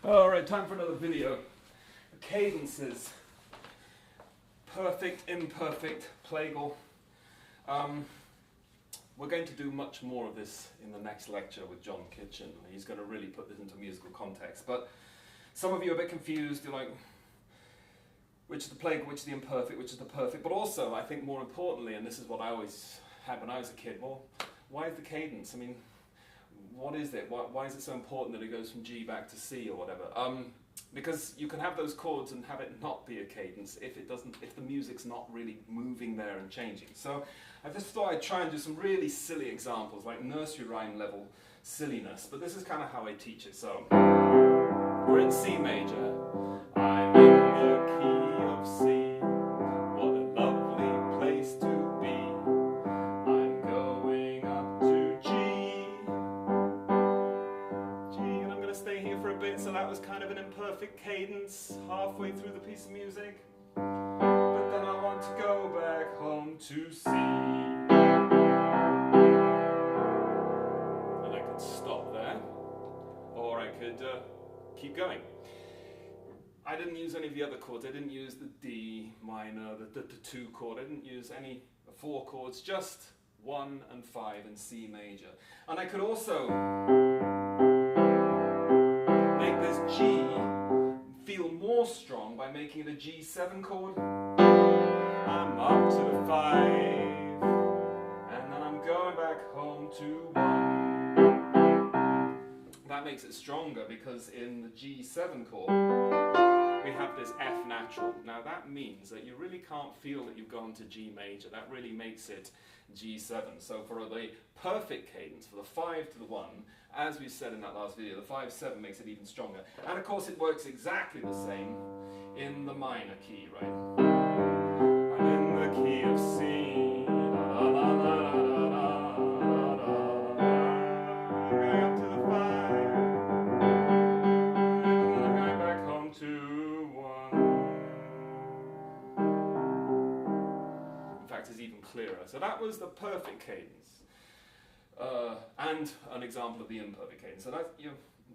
Alright, time for another video. Cadences. Perfect, imperfect, plagal. We're going to do much more of this in the next lecture with John Kitchen. He's going to really put this into musical context. But some of you are a bit confused. You're like, which is the plagal, which is the imperfect, which is the perfect? But also, I think more importantly, and this is what I always had when I was a kid, well, why is the cadence? I mean, what is it? Why is it so important that it goes from G back to C or whatever? Because you can have those chords and have it not be a cadence if the music's not really moving there and changing. So I just thought I'd try and do some really silly examples, like nursery rhyme level silliness, but this is kind of how I teach it. So we're in C major. I'm in the key of C. What a lovely place to be. I'm going up to G. And I'm going to stay here for a bit, so that was kind of an imperfect cadence halfway through the piece of music. But then I want to go back home to C. And I could stop there, or I could keep going. I didn't use any of the other chords. I didn't use the D minor, the 2 chord. I didn't use any 4 chords, just 1 and 5 in C major. And I could also make this G feel more strong by making it a G7 chord. I'm up to the 5, and then I'm going back home to 1. That makes it stronger because in the G7 chord, we have this F natural. Now that means that you really can't feel that you've gone to G major. That really makes it G7. So for the perfect cadence, for the 5 to the 1, as we said in that last video, the 5-7 makes it even stronger. And of course it works exactly the same in the minor key, right? I'm in the key of C. La, la, la, la, la, la, la, la. Going up to the 5. And then I'm going back home to 1. In fact, it's even clearer. So that was the perfect cadence. And an example of the imperfect cadence. So that's,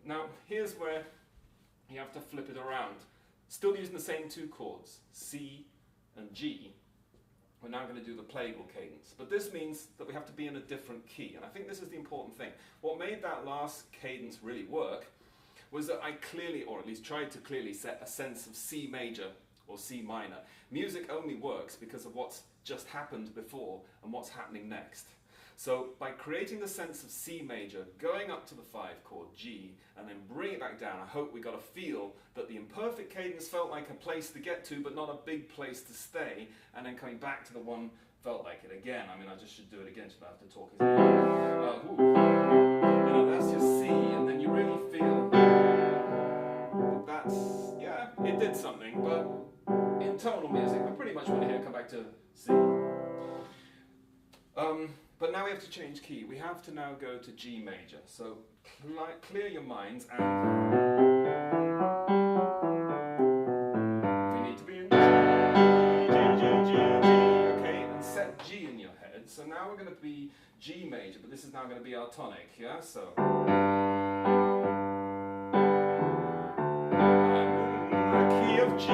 now here's where you have to flip it around. Still using the same 2 chords, C and G. We're now going to do the plagal cadence. But this means that we have to be in a different key. And I think this is the important thing. What made that last cadence really work was that I clearly, or at least tried to clearly set a sense of C major or C minor. Music only works because of what's just happened before and what's happening next. So by creating the sense of C major, going up to the 5 chord, G, and then bring it back down, I hope we got a feel that the imperfect cadence felt like a place to get to, but not a big place to stay, and then coming back to the 1 felt like it again. I mean, I just should do it again, just have to talk. That's your C, and then you really feel that that's, yeah, it did something, but in tonal music, we pretty much want to hear it come back to C. But now we have to change key. We have to now go to G major. So clear your minds, and we need to be in G, okay, and set G in your head. So now we're going to be G major, but this is now going to be our tonic, yeah? So I'm in the key of G.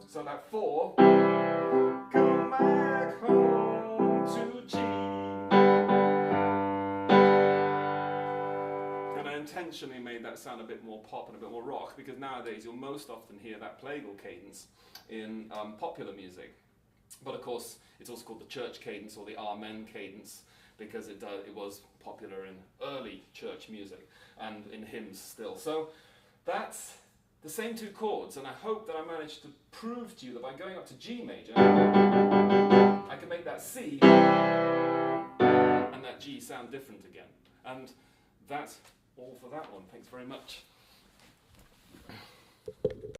So that 4, come back home to G. And I intentionally made that sound a bit more pop and a bit more rock, because nowadays you'll most often hear that plagal cadence in popular music. But of course, it's also called the church cadence or the Amen cadence, because it was popular in early church music and in hymns still. So that's the same 2 chords, and I hope that I managed to prove to you that by going up to G major, I can make that C and that G sound different again. And that's all for that one. Thanks very much.